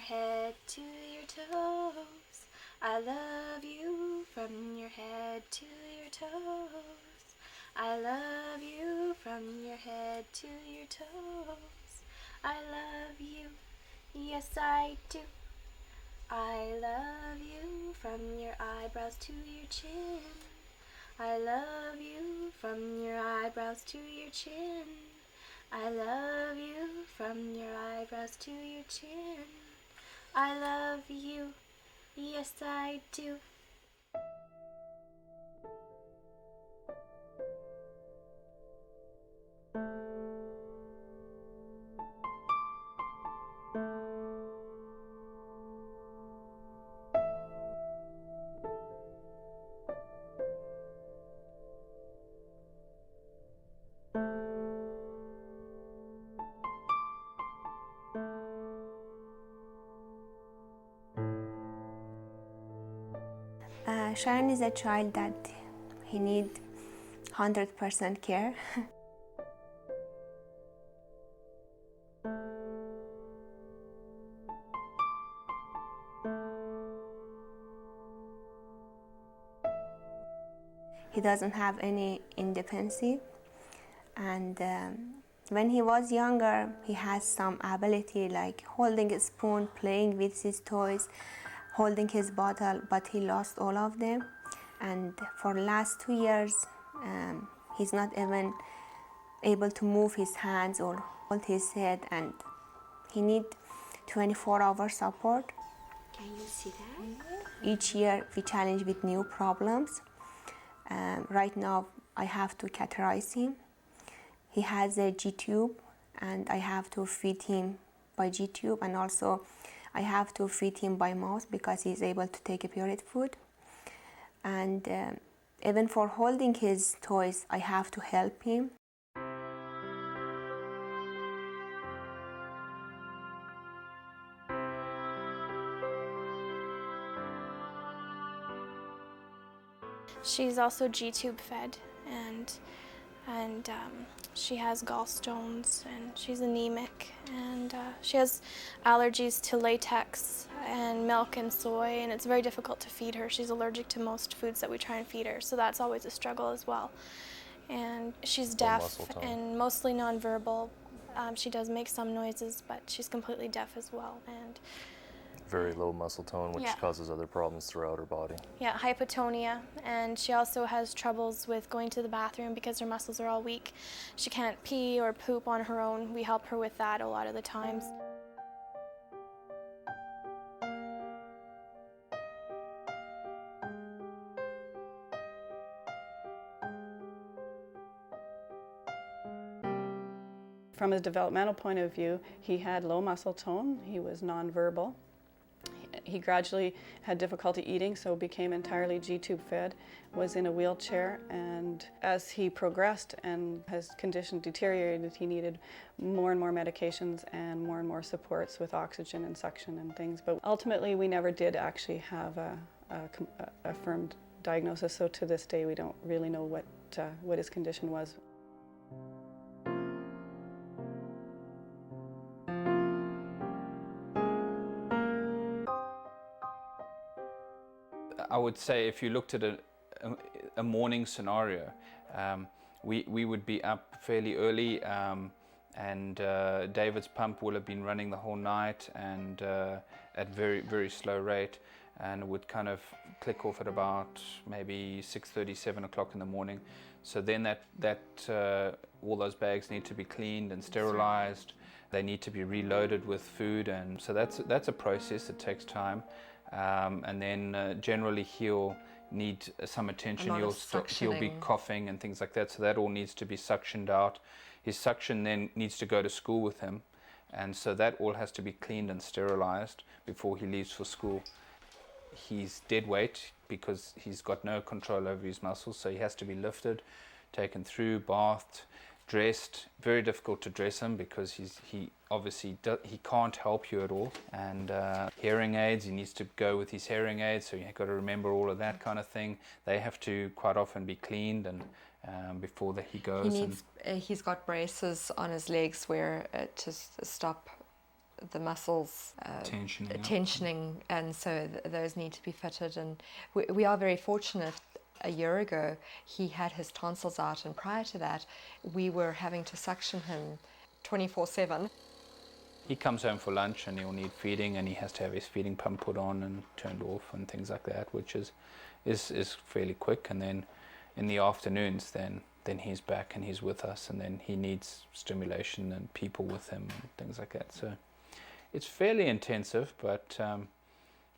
head to your toes. I love you from your head to your toes. I love you from your head to your toes. I love you, yes I do. I love you from your eyebrows to your chin. I love you from your eyebrows to your chin. I love you from your eyebrows to your chin. I love you, yes I do. Sharon is a child that he needs 100% care. He doesn't have any independence, and when he was younger, he has some ability like holding a spoon, playing with his toys, holding his bottle, but he lost all of them. And for the last 2 years, he's not even able to move his hands or hold his head, and he needs 24-hour support. Can you see that? Each year we challenge with new problems. Right now I have to catheterize him. He has a G-tube and I have to feed him by G-tube, and also I have to feed him by mouth because he's able to take a period food. And even for holding his toys, I have to help him. She's also G-tube fed, and she has gallstones, and she's anemic, and she has allergies to latex and milk and soy, and it's very difficult to feed her. She's allergic to most foods that we try and feed her, so that's always a struggle as well. And she's deaf and mostly nonverbal. She does make some noises, but she's completely deaf as well. And very low muscle tone, which causes other problems throughout her body. Yeah, hypotonia, and she also has troubles with going to the bathroom because her muscles are all weak. She can't pee or poop on her own. We help her with that a lot of the times. From a developmental point of view, he had low muscle tone, he was nonverbal. He gradually had difficulty eating, so became entirely G-tube fed, was in a wheelchair, and as he progressed and his condition deteriorated, he needed more and more medications and more supports with oxygen and suction and things. But ultimately, we never did actually have a firm diagnosis, so to this day we don't really know what his condition was. I would say if you looked at a morning scenario, we would be up fairly early, and David's pump will have been running the whole night and at very slow rate, and it would kind of click off at about maybe 6:30, 7 o'clock in the morning. So then all those bags need to be cleaned and sterilized. They need to be reloaded with food, and so that's a process that takes time. And then generally he'll need some attention. He'll be coughing and things like that, so that all needs to be suctioned out. His suction then needs to go to school with him, and so that all has to be cleaned and sterilized before he leaves for school. He's dead weight because he's got no control over his muscles, so he has to be lifted, taken through, bathed, dressed. Very difficult to dress him because he obviously he can't help you at all. And hearing aids, he needs to go with his hearing aids, so you've got to remember all of that kind of thing. They have to quite often be cleaned and before he goes. He's got braces on his legs where to stop the muscles tensioning, and so those need to be fitted. And we are very fortunate. A year ago, he had his tonsils out, and prior to that, we were having to suction him 24/7. He comes home for lunch and he'll need feeding, and he has to have his feeding pump put on and turned off and things like that, which is fairly quick. And then in the afternoons, then he's back and he's with us, and then he needs stimulation and people with him and things like that. So it's fairly intensive, but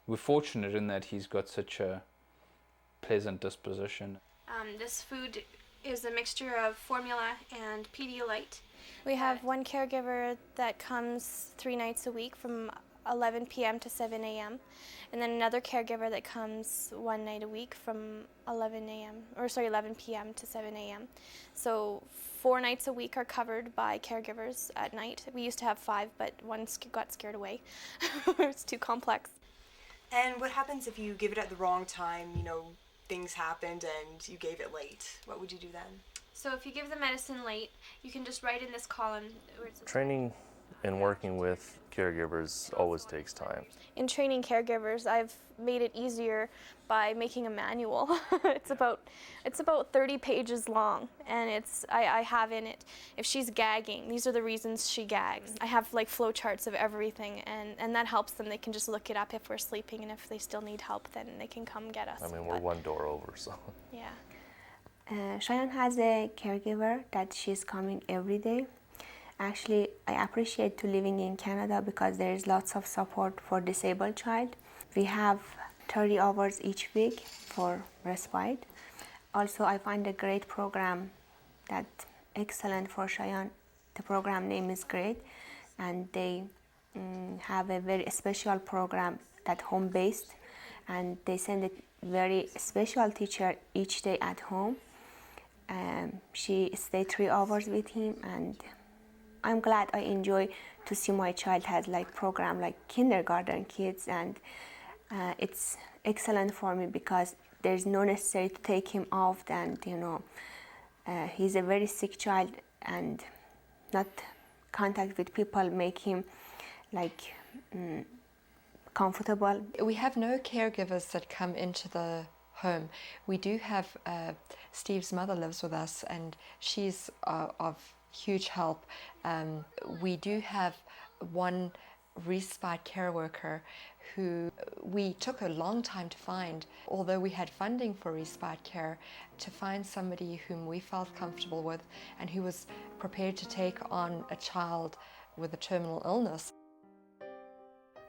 we're fortunate in that he's got such a pleasant disposition. This food is a mixture of formula and Pedialyte. We have one caregiver that comes 3 nights a week from 11 p.m. to 7 a.m. and then another caregiver that comes 1 night a week from 11 p.m. to 7 a.m. So 4 nights a week are covered by caregivers at night. We used to have 5, but one got scared away. It's too complex. And what happens if you give it at the wrong time, things happened and you gave it late? What would you do then? So if you give the medicine late, you can just write in this column where it's Training and working with caregivers always takes time. In training caregivers, I've made it easier by making a manual. It's about 30 pages long, and I have in it, if she's gagging, these are the reasons she gags. I have like flow charts of everything, and that helps them. They can just look it up if we're sleeping, and if they still need help, then they can come get us. I mean, we're one door over, so. Yeah. Cheyenne has a caregiver that she's coming every day. Actually, I appreciate to living in Canada because there is lots of support for disabled child. We have 30 hours each week for respite. Also, I find a great program that's excellent for Cheyenne. The program name is great, and they have a very special program that home-based, and they send a very special teacher each day at home. She stays 3 hours with him, and I'm glad I enjoy to see my child has like program like kindergarten kids, and it's excellent for me because there's no necessary to take him off, and he's a very sick child, and not contact with people make him like comfortable. We have no caregivers that come into the home. We do have Steve's mother lives with us, and she's of huge help. We do have one respite care worker who we took a long time to find, although we had funding for respite care, to find somebody whom we felt comfortable with and who was prepared to take on a child with a terminal illness.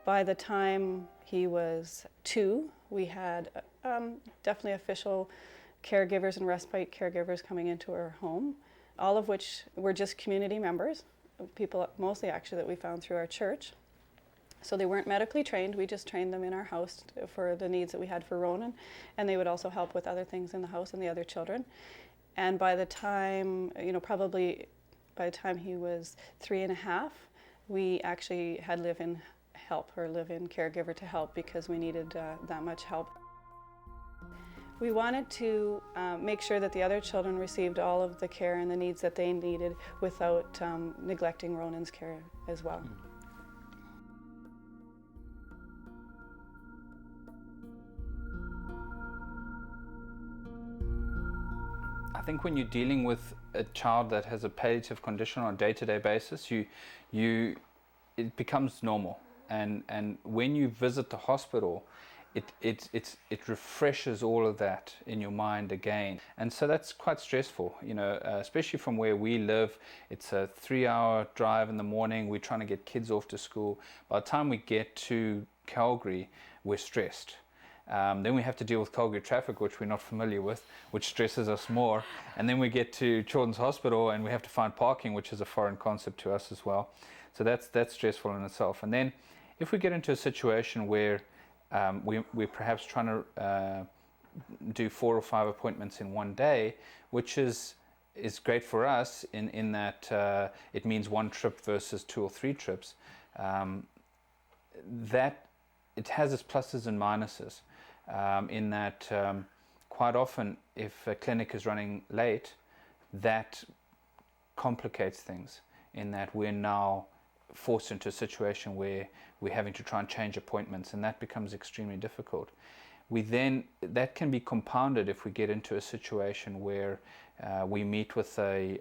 By the time he was 2, we had definitely official caregivers and respite caregivers coming into our home, all of which were just community members, people mostly actually that we found through our church. So they weren't medically trained, we just trained them in our house for the needs that we had for Ronan, and they would also help with other things in the house and the other children. And by the time, probably by the time he was 3.5, we actually had live-in help, or live-in caregiver to help, because we needed that much help. We wanted to make sure that the other children received all of the care and the needs that they needed without neglecting Ronan's care as well. I think when you're dealing with a child that has a palliative condition on a day-to-day basis, it becomes normal. And when you visit the hospital, it refreshes all of that in your mind again, and so that's quite stressful, especially from where we live. It's a 3-hour drive in the morning. We're trying to get kids off to school. By the time we get to Calgary, we're stressed. Then we have to deal with Calgary traffic, which we're not familiar with, which stresses us more. And then we get to Children's Hospital and we have to find parking, which is a foreign concept to us as well. So that's stressful in itself. And then if we get into a situation where we're perhaps trying to do 4 or 5 appointments in one day, which is great for us in that it means 1 trip versus 2 or 3 trips. That it has its pluses and minuses, in that quite often if a clinic is running late, that complicates things, in that we're now forced into a situation where we're having to try and change appointments, and that becomes extremely difficult. That can be compounded if we get into a situation where we meet with a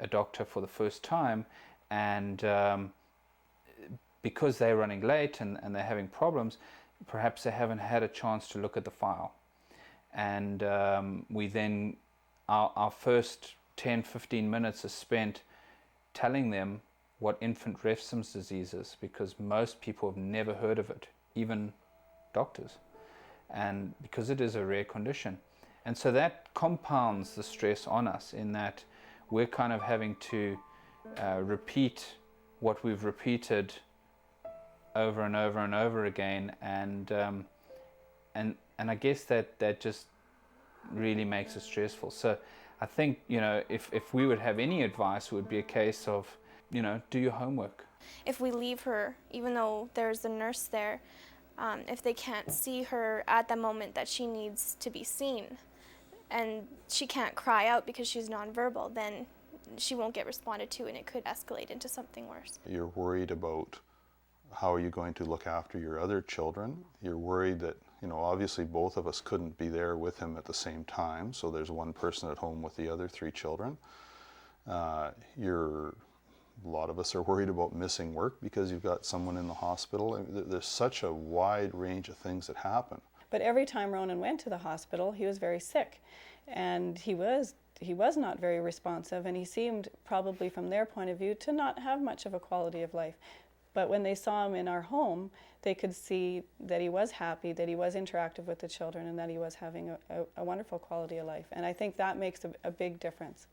doctor for the first time, and because they're running late and they're having problems, perhaps they haven't had a chance to look at the file. And we then, our first 10-15 minutes is spent telling them what infant Refsum's disease is, because most people have never heard of it, even doctors, and because it is a rare condition. And so that compounds the stress on us, in that we're kind of having to repeat what we've repeated over and over and over again, and I guess that just really makes it stressful. So I think, you know, if we would have any advice, it would be a case of, you know, do your homework. If we leave her, even though there's a nurse there, if they can't see her at the moment that she needs to be seen, and she can't cry out because she's nonverbal, then she won't get responded to, and it could escalate into something worse. You're worried about how are you going to look after your other children. You're worried that, you know, obviously both of us couldn't be there with him at the same time, so there's one person at home with the other 3 children. A lot of us are worried about missing work because you've got someone in the hospital. I mean, there's such a wide range of things that happen. But every time Ronan went to the hospital, he was very sick, and he was not very responsive, and he seemed, probably from their point of view, to not have much of a quality of life. But when they saw him in our home, they could see that he was happy, that he was interactive with the children, and that he was having a wonderful quality of life. And I think that makes a big difference.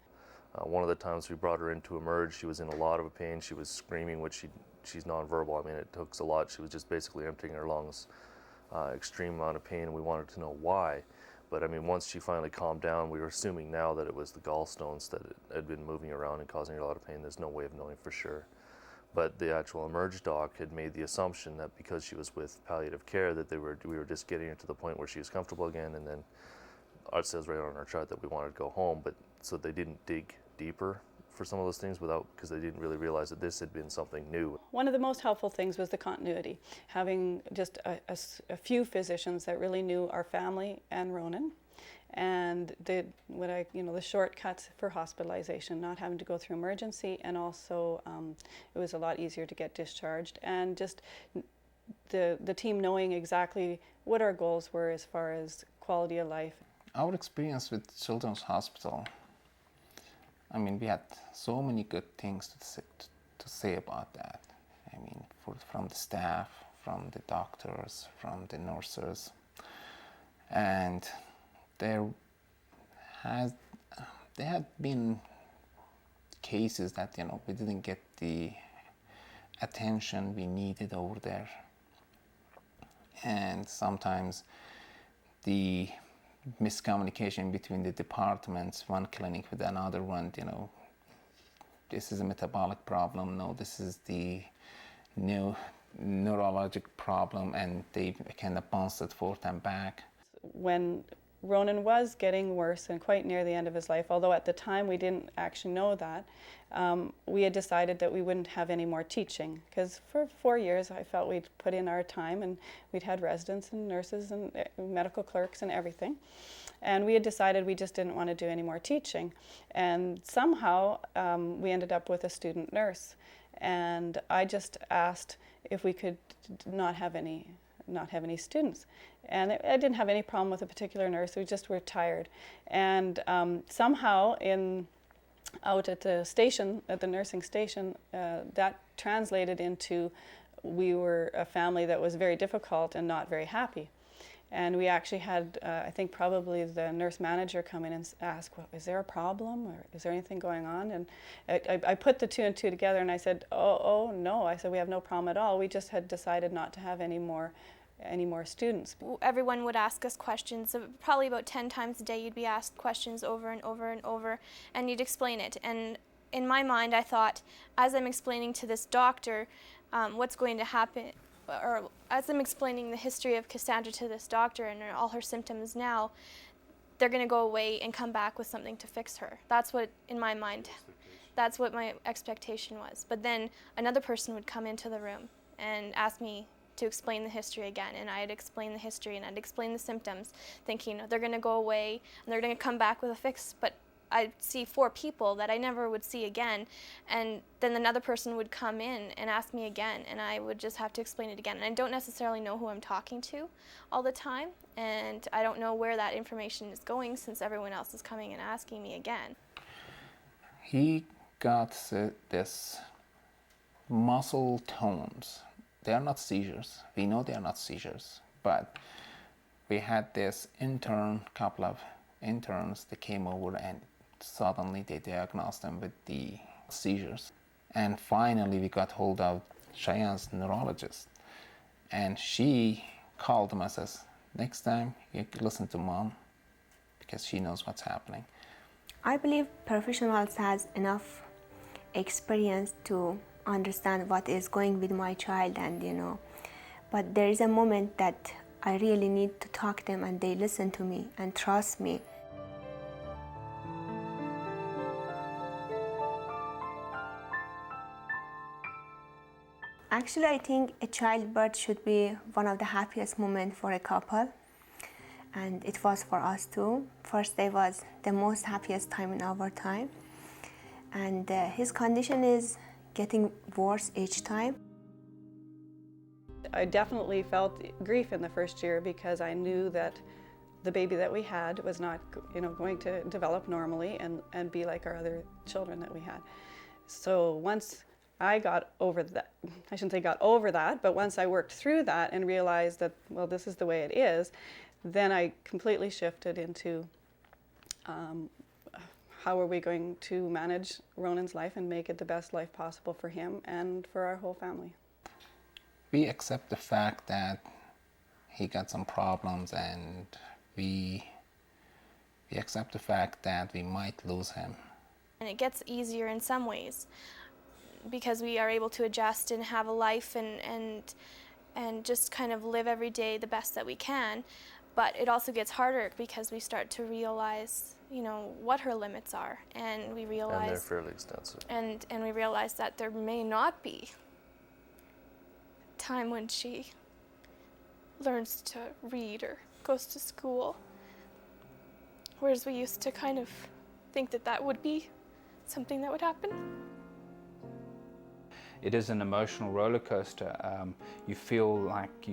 One of the times we brought her in to emerge, she was in a lot of pain. She was screaming, which she's nonverbal. I mean, it took a lot. She was just basically emptying her lungs. Extreme amount of pain, and we wanted to know why. But I mean, once she finally calmed down, we were assuming now that it was the gallstones that had been moving around and causing her a lot of pain. There's no way of knowing for sure. But the actual emerge doc had made the assumption that because she was with palliative care, that we were just getting her to the point where she was comfortable again, and then it says right on our chart that we wanted to go home. But so they didn't dig deeper for some of those things because they didn't really realize that this had been something new. One of the most helpful things was the continuity, having just a few physicians that really knew our family and Ronan, and did the shortcuts for hospitalization, not having to go through emergency, and also it was a lot easier to get discharged, and just the team knowing exactly what our goals were as far as quality of life. Our experience with Children's Hospital, I mean, we had so many good things to say about that. I mean, from the staff, from the doctors, from the nurses, and there had been cases that, you know, we didn't get the attention we needed over there, and sometimes the miscommunication between the departments, one clinic with another one, you know, this is a metabolic problem, no, this is the new neurologic problem, and they kind of bounce it forth and back. When Ronan was getting worse and quite near the end of his life, although at the time we didn't actually know that, we had decided that we wouldn't have any more teaching, because for 4 years I felt we'd put in our time, and we'd had residents and nurses and medical clerks and everything, and we had decided we just didn't want to do any more teaching. And somehow we ended up with a student nurse, and I just asked if we could not have any students. And I didn't have any problem with a particular nurse, we just were tired. And somehow out at the station, at the nursing station, that translated into we were a family that was very difficult and not very happy. And we actually had, I think probably the nurse manager come in and ask, well, is there a problem, or is there anything going on? And I put the 2 and 2 together, and I said, oh no, I said, we have no problem at all. We just had decided not to have any more students. Everyone would ask us questions, probably about 10 times a day you'd be asked questions over and over and over, and you'd explain it. And in my mind, I thought, as I'm explaining to this doctor what's going to happen, or as I'm explaining the history of Cassandra to this doctor and all her symptoms now, they're going to go away and come back with something to fix her. That's what, in my mind, That's what my expectation was. But then another person would come into the room and ask me to explain the history again, and I'd explain the history and I'd explain the symptoms, thinking they're going to go away and they're going to come back with a fix. But I'd see 4 people that I never would see again, and then another person would come in and ask me again, and I would just have to explain it again. And I don't necessarily know who I'm talking to all the time, and I don't know where that information is going since everyone else is coming and asking me again. He got this muscle tones. They are not seizures. We know they are not seizures, but we had this couple of interns that came over, and suddenly they diagnosed them with the seizures. And finally we got hold of Cheyenne's neurologist, and she called him and says, next time you listen to mom because she knows what's happening. I believe professionals has enough experience to understand what is going with my child, and but there is a moment that I really need to talk to them and they listen to me and trust me. Actually, I think a childbirth should be one of the happiest moments for a couple, and it was for us too. First day was the most happiest time in our time, and his condition is getting worse each time. I definitely felt grief in the first year because I knew that the baby that we had was not, going to develop normally and be like our other children that we had. So once I got over that, I shouldn't say got over that, but once I worked through that and realized that, well, this is the way it is, then I completely shifted into how are we going to manage Ronan's life and make it the best life possible for him and for our whole family. We accept the fact that he got some problems, and we accept the fact that we might lose him. And it gets easier in some ways because we are able to adjust and have a life and just kind of live every day the best that we can. But it also gets harder because we start to realize, what her limits are, and we realize, and they're fairly extensive. And we realize that there may not be time when she learns to read or goes to school, whereas we used to kind of think that would be something that would happen. It is an emotional roller coaster. You feel like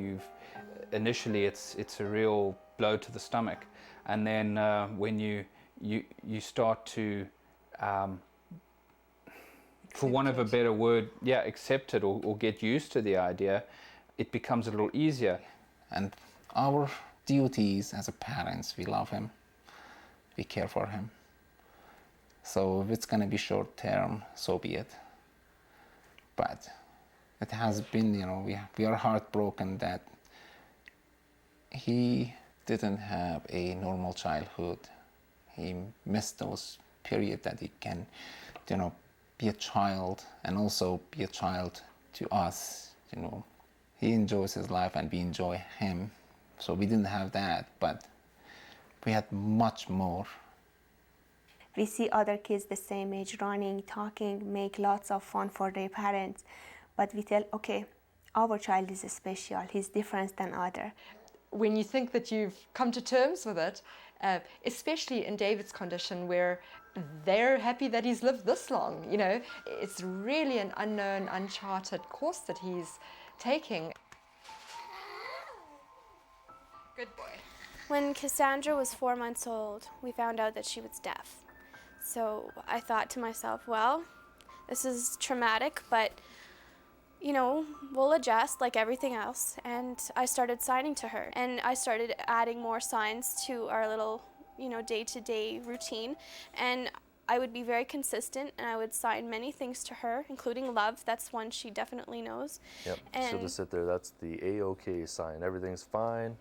initially it's a real blow to the stomach, and then when you start to, for want of a better word, accept it or get used to the idea, it becomes a little easier. And our duties as a parents, we love him, we care for him. So if it's going to be short term, so be it. But it has been, we are heartbroken that he didn't have a normal childhood. He missed those periods that he can, be a child and also be a child to us, He enjoys his life and we enjoy him. So we didn't have that, but we had much more. We see other kids the same age running, talking, make lots of fun for their parents. But we tell, okay, our child is special, he's different than other. When you think that you've come to terms with it, especially in David's condition where they're happy that he's lived this long, it's really an unknown, uncharted course that he's taking. Good boy. When Cassandra was 4 months old, we found out that she was deaf. So I thought to myself, well, this is traumatic, but we'll adjust like everything else. And I started signing to her, and I started adding more signs to our little, day-to-day routine. And I would be very consistent, and I would sign many things to her, including love. That's one she definitely knows. Yep, And she'll just sit there. That's the A-OK sign. Everything's fine.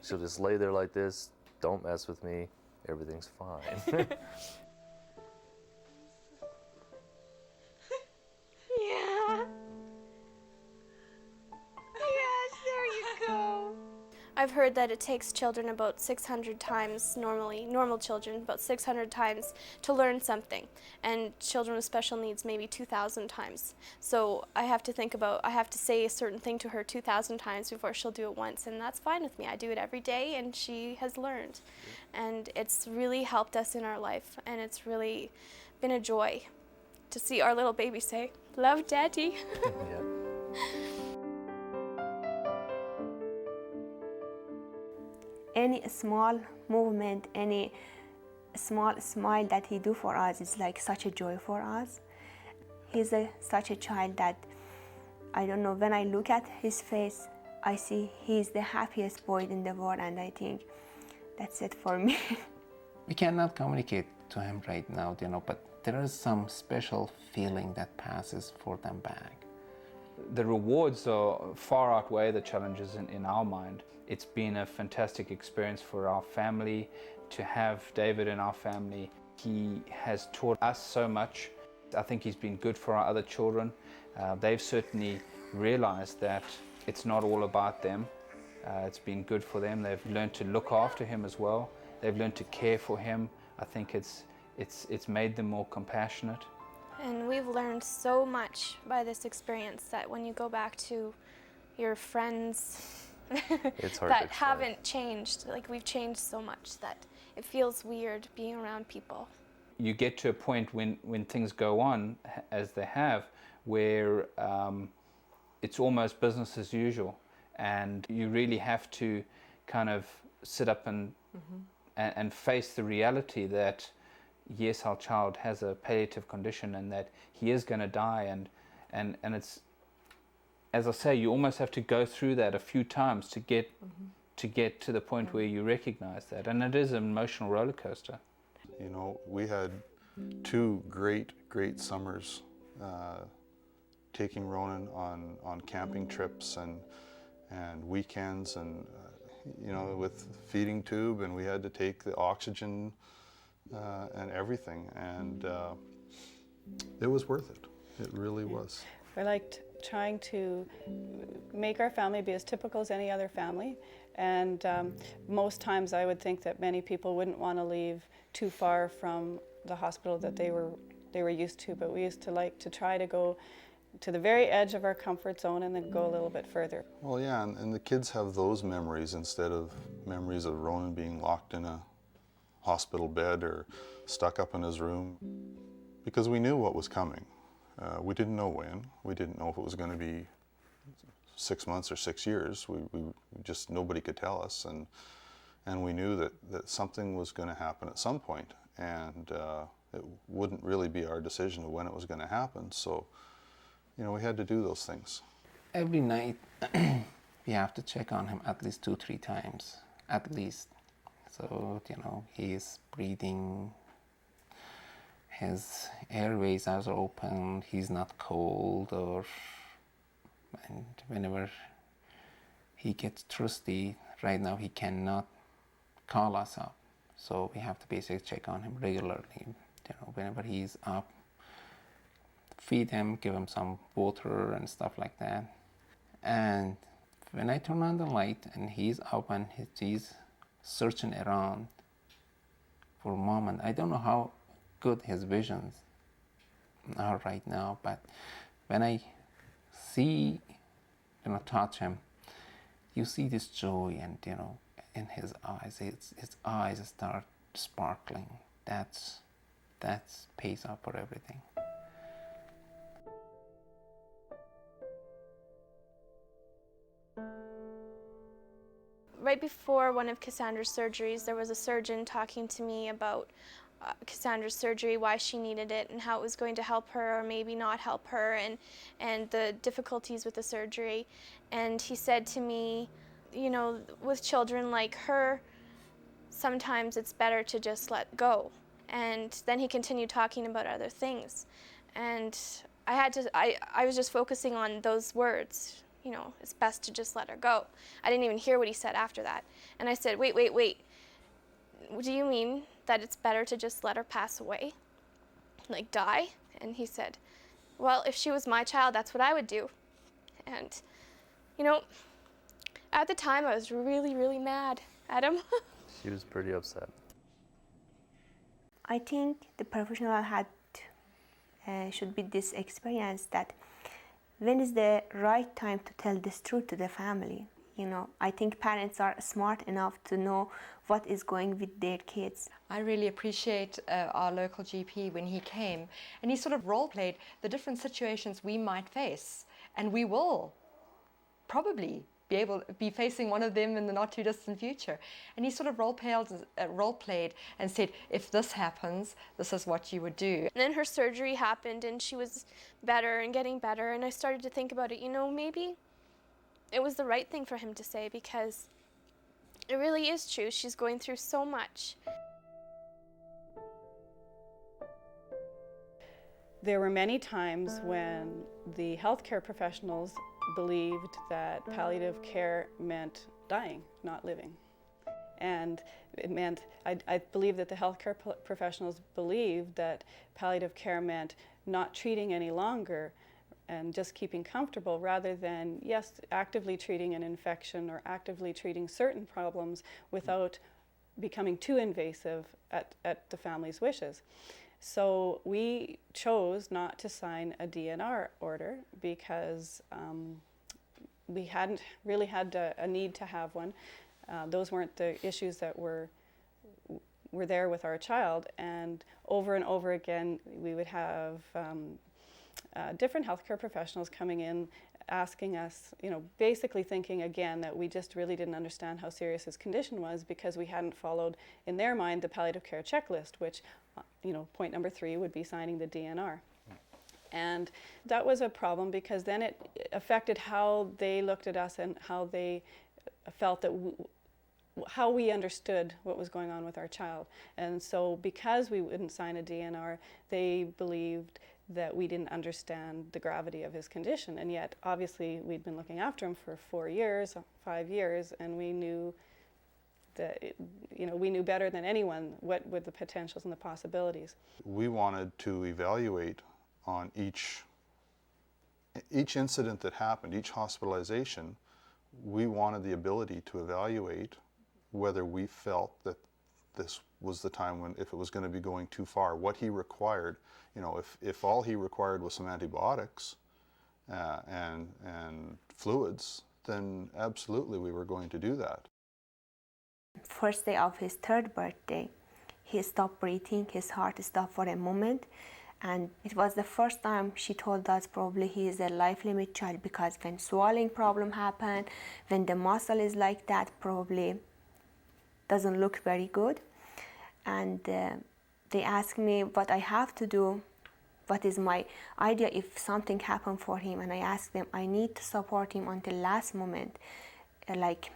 She'll just lay there like this. Don't mess with me. Everything's fine. Yeah. Yes, there you go. I've heard that it takes children about 600 times normal children, about 600 times to learn something, and children with special needs maybe 2,000 times. So I have to say a certain thing to her 2,000 times before she'll do it once, and that's fine with me. I do it every day, and she has learned. And it's really helped us in our life, and it's really been a joy to see our little baby say, "Love, Daddy." Yeah. Any small movement, any small smile that he do for us is like such a joy for us. He's such a child that, I don't know, when I look at his face, I see he's the happiest boy in the world, and I think that's it for me. We cannot communicate to him right now, but there is some special feeling that passes for them back. The rewards are far outweigh the challenges in our mind. It's been a fantastic experience for our family to have David in our family. He has taught us so much. I think he's been good for our other children. They've certainly realized that it's not all about them. It's been good for them. They've learned to look after him as well. They've learned to care for him. I think it's made them more compassionate. And we've learned so much by this experience that when you go back to your friends It's hard that to explain. haven't changed, like we've changed so much that it feels weird being around people. You get to a point when things go on, as they have, where it's almost business as usual, and you really have to kind of sit up and face the reality that yes, our child has a palliative condition and that he is going to die, and it's, as I say, you almost have to go through that a few times to get to the point where you recognize that, and it is an emotional roller coaster. You know, we had 2 great summers taking Ronan on camping trips and weekends, and with feeding tube, and we had to take the oxygen and everything, and it was worth it. It really was. I liked trying to make our family be as typical as any other family, and most times I would think that many people wouldn't want to leave too far from the hospital that they were used to, but we used to like to try to go to the very edge of our comfort zone and then go a little bit further. Well, yeah, and the kids have those memories instead of memories of Ronan being locked in a hospital bed or stuck up in his room, because we knew what was coming. We didn't know when. We didn't know if it was going to be 6 months or 6 years. We just, nobody could tell us, and we knew that something was going to happen at some point, and it wouldn't really be our decision of when it was going to happen. So, we had to do those things. Every night we have to check on him at least 2-3 times, at least. So, he is breathing, his airways are open, he's not cold, and whenever he gets thirsty, right now he cannot call us up. So we have to basically check on him regularly. Whenever he's up, feed him, give him some water and stuff like that. And when I turn on the light and he's up and he's searching around for a moment, I don't know how good his visions are right now, but when I see, touch him, you see this joy, and in his eyes, his eyes start sparkling. That pays up for everything. Right before one of Cassandra's surgeries, there was a surgeon talking to me about Cassandra's surgery, why she needed it, and how it was going to help her or maybe not help her, and the difficulties with the surgery. And he said to me, with children like her, sometimes it's better to just let go. And then he continued talking about other things. And I was just focusing on those words. It's best to just let her go. I didn't even hear what he said after that. And I said, wait. Do you mean that it's better to just let her pass away? Like die? And he said, well, if she was my child, that's what I would do. And, At the time, I was really, really mad at him. She was pretty upset. I think the professional should be this experience that when is the right time to tell this truth to the family. I think parents are smart enough to know what is going with their kids. I really appreciate our local GP when he came, and he sort of role-played the different situations we might face, and we will probably be facing one of them in the not too distant future. And he sort of role-played and said, if this happens, this is what you would do. And then her surgery happened, and she was better and getting better, and I started to think about it, maybe it was the right thing for him to say, because it really is true. She's going through so much. There were many times when the healthcare professionals believed that palliative care meant dying, not living. And it meant, I believe that the healthcare professionals believed that palliative care meant not treating any longer and just keeping comfortable, rather than, yes, actively treating an infection or actively treating certain problems without becoming too invasive at the family's wishes. So we chose not to sign a DNR order because we hadn't really had a need to have one. Those weren't the issues that were there with our child, and over again we would have different healthcare professionals coming in asking us, basically thinking again that we just really didn't understand how serious his condition was, because we hadn't followed, in their mind, the palliative care checklist, which, point number 3 would be signing the DNR. And that was a problem, because then it affected how they looked at us and how they felt that how we understood what was going on with our child. And so because we wouldn't sign a DNR, they believed that we didn't understand the gravity of his condition. And yet, obviously, we'd been looking after him for 4 years, 5 years, and we knew that, we knew better than anyone what were the potentials and the possibilities. We wanted to evaluate on each incident that happened, each hospitalization. We wanted the ability to evaluate whether we felt that this was the time when, if it was going to be going too far, what he required. If all he required was some antibiotics and fluids, then absolutely we were going to do that. First day of his 3rd birthday, he stopped breathing, his heart stopped for a moment, and it was the first time she told us probably he is a life limit child, because when swallowing problem happen, when the muscle is like that, probably doesn't look very good. And they asked me what I have to do, what is my idea if something happened for him, and I asked them I need to support him until last moment, like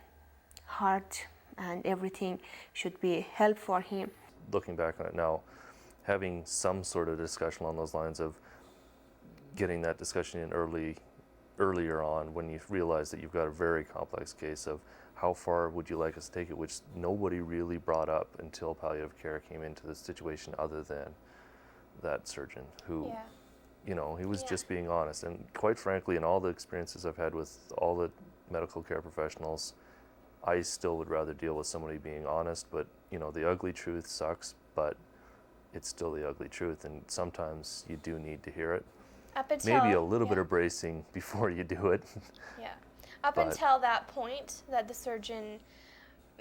heart and everything should be help for him. Looking back on it now, having some sort of discussion along those lines of getting that discussion in earlier on, when you realize that you've got a very complex case of how far would you like us to take it, which nobody really brought up until palliative care came into the situation, other than that surgeon who, he was just being honest. And quite frankly, in all the experiences I've had with all the medical care professionals, I still would rather deal with somebody being honest. But the ugly truth sucks, but it's still the ugly truth, and sometimes you do need to hear it. Maybe a little bit of bracing before you do it. Yeah. Up until that point that the surgeon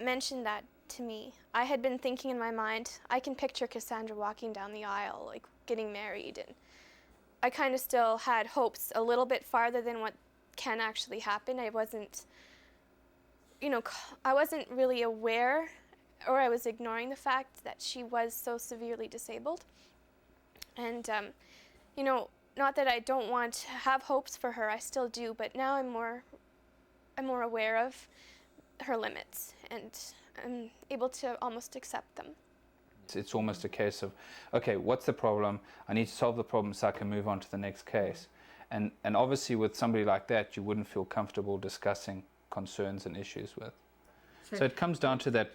mentioned that to me, I had been thinking in my mind, I can picture Cassandra walking down the aisle, like getting married, and I kind of still had hopes a little bit farther than what can actually happen. I wasn't really aware, or I was ignoring the fact that she was so severely disabled. And, not that I don't want to have hopes for her, I still do, but now I'm more aware of her limits, and I'm able to almost accept them. It's almost a case of, okay, what's the problem? I need to solve the problem so I can move on to the next case. And obviously with somebody like that, you wouldn't feel comfortable discussing concerns and issues with. So it comes down to that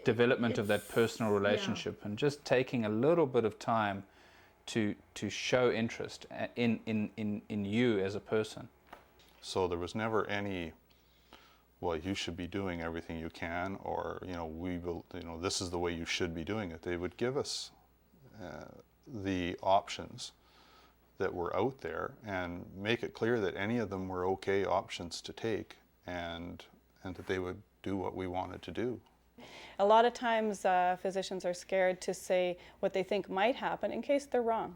development of that personal relationship, and just taking a little bit of time to show interest in you as a person. So there was never any, well, you should be doing everything you can, or, you know, we will, you know, this is the way you should be doing it. They would give us the options that were out there and make it clear that any of them were okay options to take, and that they would do what we wanted to do. A lot of times physicians are scared to say what they think might happen in case they're wrong.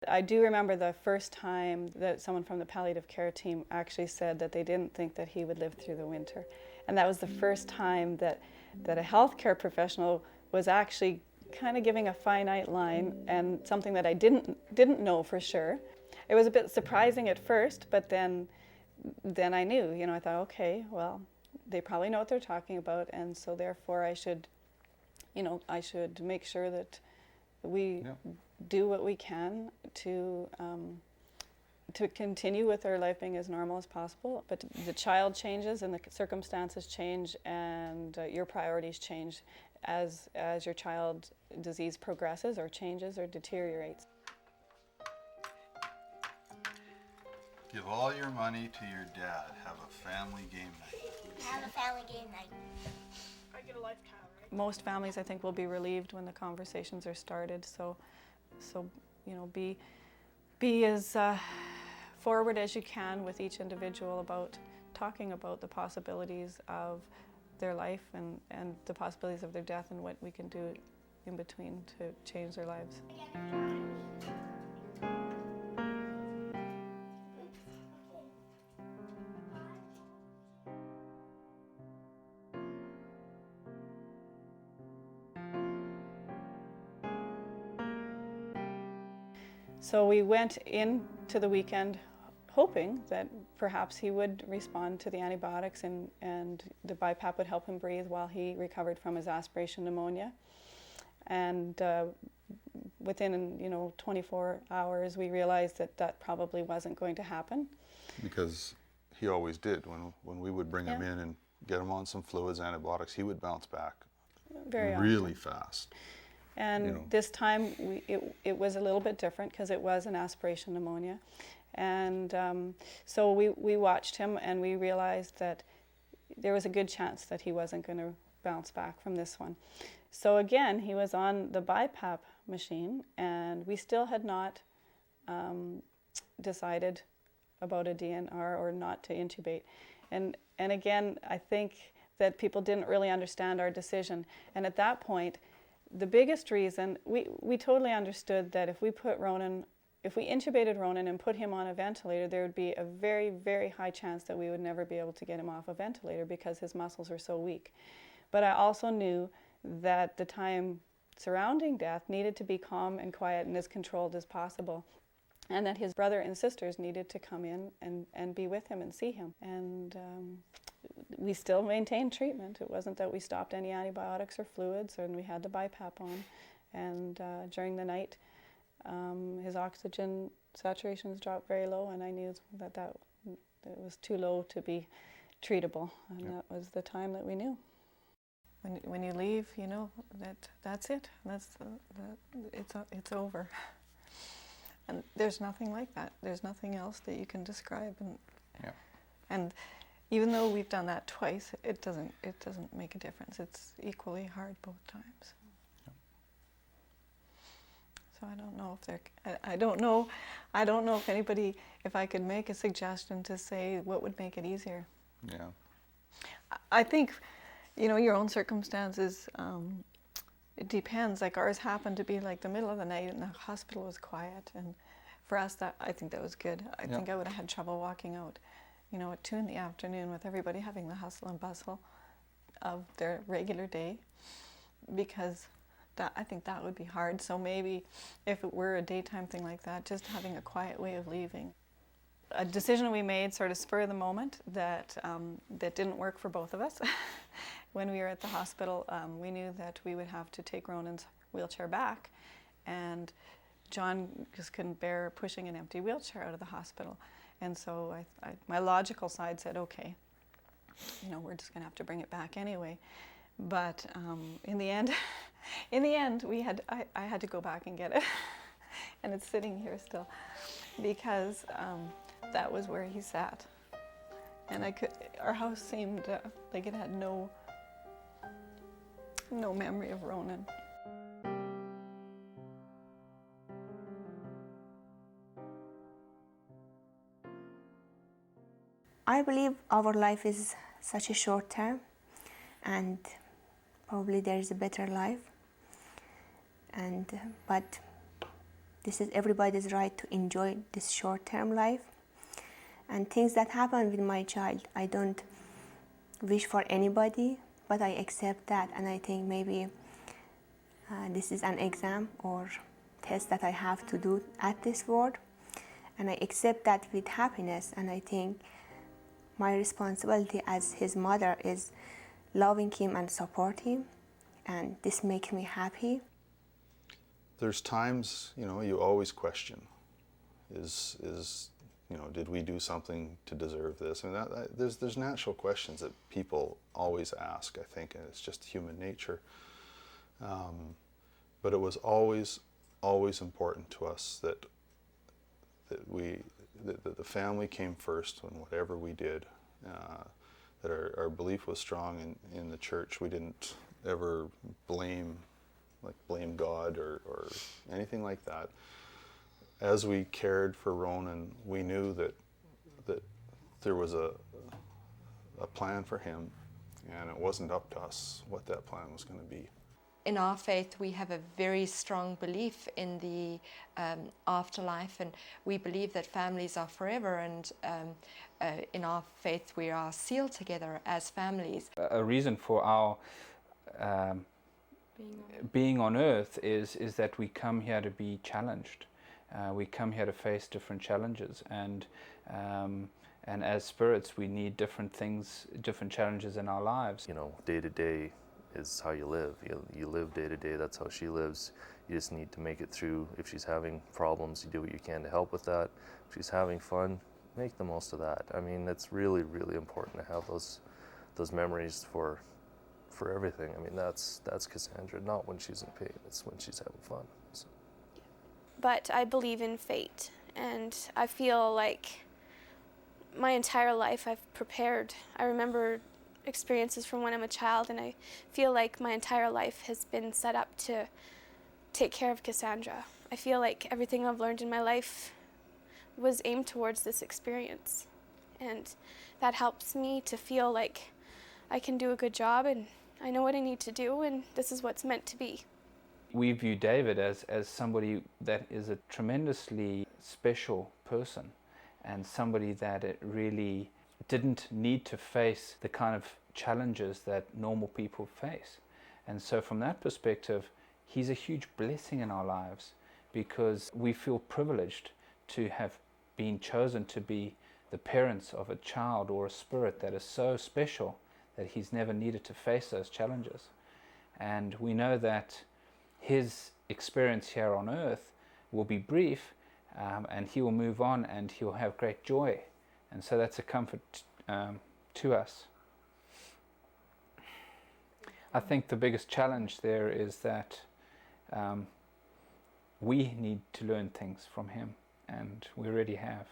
I do remember the first time that someone from the palliative care team actually said that they didn't think that he would live through the winter. And that was the first time that a healthcare professional was actually kind of giving a finite line, and something that I didn't know for sure. It was a bit surprising at first, but then I knew, you know, I thought, okay, well, they probably know what they're talking about, and so therefore I should, you know, I should make sure that we do what we can to continue with our life being as normal as possible. But the child changes and the circumstances change, and your priorities change as your child's disease progresses or changes or deteriorates. Give all your money to your dad. Have a family game night. Have a family game night. I get a life cow, right? Most families, I think, will be relieved when the conversations are started. So you know, be as forward as you can with each individual about talking about the possibilities of their life and the possibilities of their death, and what we can do in between to change their lives. So we went into the weekend hoping that perhaps he would respond to the antibiotics, and the BiPAP would help him breathe while he recovered from his aspiration pneumonia. And within, you know, 24 hours, we realized that that probably wasn't going to happen. Because he always did. When we would bring him in and get him on some fluids, antibiotics, he would bounce back really fast. And you know. this time it was a little bit different because it was an aspiration pneumonia. And so we watched him, and we realized that there was a good chance that he wasn't going to bounce back from this one. So again, he was on the BiPAP machine, and we still had not decided about a DNR or not to intubate. And again, I think that people didn't really understand our decision. And at that point, the biggest reason, we totally understood that if we intubated Ronan and put him on a ventilator, there would be a very, very high chance that we would never be able to get him off a ventilator because his muscles are so weak. But I also knew that the time surrounding death needed to be calm and quiet and as controlled as possible, and that his brother and sisters needed to come in and be with him and see him. And we still maintained treatment. It wasn't that we stopped any antibiotics or fluids, and we had the BiPAP on. And during the night, his oxygen saturations dropped very low, and I knew that it was too low to be treatable, and that was the time that we knew. When you leave, you know that's it. It's over. And there's nothing like that. There's nothing else that you can describe. And even though we've done that twice, it doesn't make a difference. It's equally hard both times. So I don't know if I don't know if anybody, if I could make a suggestion to say what would make it easier. Yeah. I think, you know, your own circumstances, it depends. Like ours happened to be like the middle of the night, and the hospital was quiet, and for us, I think that was good. I think I would have had trouble walking out, you know, at 2 p.m. with everybody having the hustle and bustle of their regular day, because I think that would be hard. So maybe if it were a daytime thing like that, just having a quiet way of leaving. A decision we made sort of spur of the moment that didn't work for both of us. When we were at the hospital, we knew that we would have to take Ronan's wheelchair back, and John just couldn't bear pushing an empty wheelchair out of the hospital. And so my logical side said, okay, you know, we're just going to have to bring it back anyway. But in the end, I had to go back and get it, and it's sitting here still, because that was where he sat. and our house seemed like it had no memory of Ronan. I believe our life is such a short term, and probably there is a better life. But this is everybody's right to enjoy this short-term life. And things that happen with my child, I don't wish for anybody, but I accept that, and I think maybe this is an exam or test that I have to do at this world, and I accept that with happiness. And I think my responsibility as his mother is loving him and supporting him, and this makes me happy. There's times, you always question, did we do something to deserve this? I mean, there's natural questions that people always ask, I think, and it's just human nature. But it was always important to us that the family came first in whatever we did. That our belief was strong in the church. We didn't ever blame God or anything like that. As we cared for Ronan, we knew that there was a plan for him, and it wasn't up to us what that plan was going to be. In our faith, we have a very strong belief in the afterlife, and we believe that families are forever, and in our faith we are sealed together as families. A reason for our being on earth is that we come here to be challenged. We come here to face different challenges, and as spirits we need different things, different challenges in our lives. Day to day is how you live. You live day to day. That's how she lives. You just need to make it through. If she's having problems, you do what you can to help with that. If she's having fun, make the most of that. I mean, it's really, really important to have those memories for everything. I mean, that's Cassandra, not when she's in pain. It's when she's having fun. So. But I believe in fate, and I feel like my entire life I've prepared. I remember experiences from when I'm a child, and I feel like my entire life has been set up to take care of Cassandra. I feel like everything I've learned in my life was aimed towards this experience, and that helps me to feel like I can do a good job, and I know what I need to do, and this is what's meant to be. We view David as somebody that is a tremendously special person, and somebody that it really didn't need to face the kind of challenges that normal people face. And so from that perspective, he's a huge blessing in our lives, because we feel privileged to have been chosen to be the parents of a child or a spirit that is so special that he's never needed to face those challenges. And we know that his experience here on earth will be brief, and he will move on and he'll have great joy. And so that's a comfort to us. I think the biggest challenge there is that we need to learn things from him, and we already have.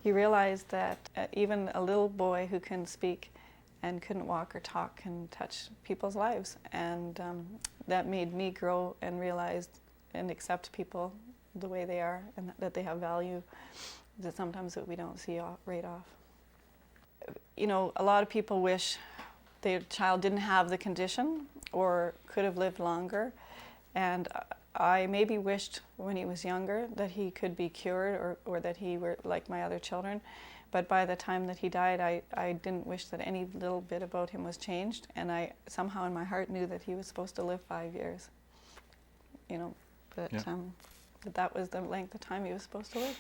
You realize that even a little boy who can speak and couldn't walk or talk can touch people's lives, and that made me grow and realize and accept people the way they are, and that they have value that sometimes that we don't see right off. A lot of people wish their child didn't have the condition or could have lived longer, and I maybe wished when he was younger that he could be cured or that he were like my other children. But by the time that he died, I didn't wish that any little bit about him was changed, and I somehow in my heart knew that he was supposed to live 5 years. That was the length of time he was supposed to live.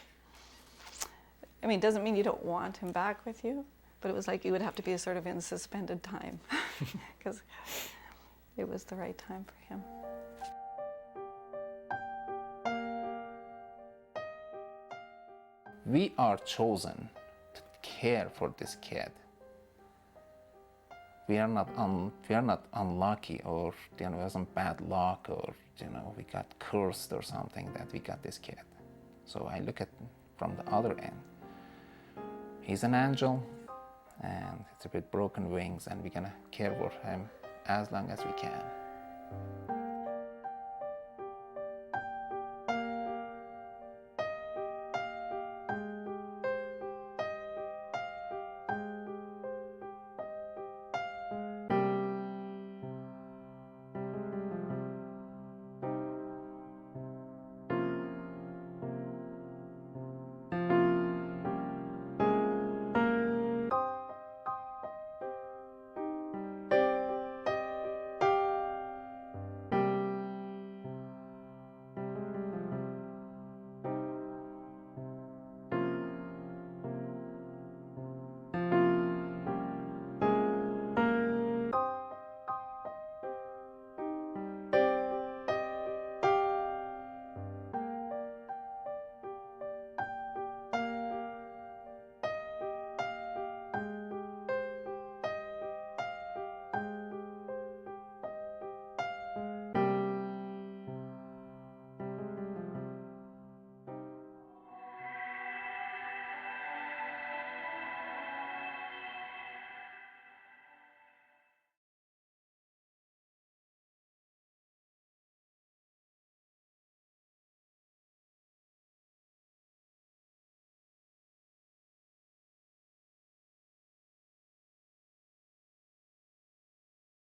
I mean, it doesn't mean you don't want him back with you, but it was like it would have to be a sort of in suspended time, because it was the right time for him. We are chosen to care for this kid. We are not unlucky, or it wasn't bad luck, or we got cursed or something that we got this kid. So I look at from the other end. He's an angel. and it's a bit broken wings, and we're gonna care for him as long as we can.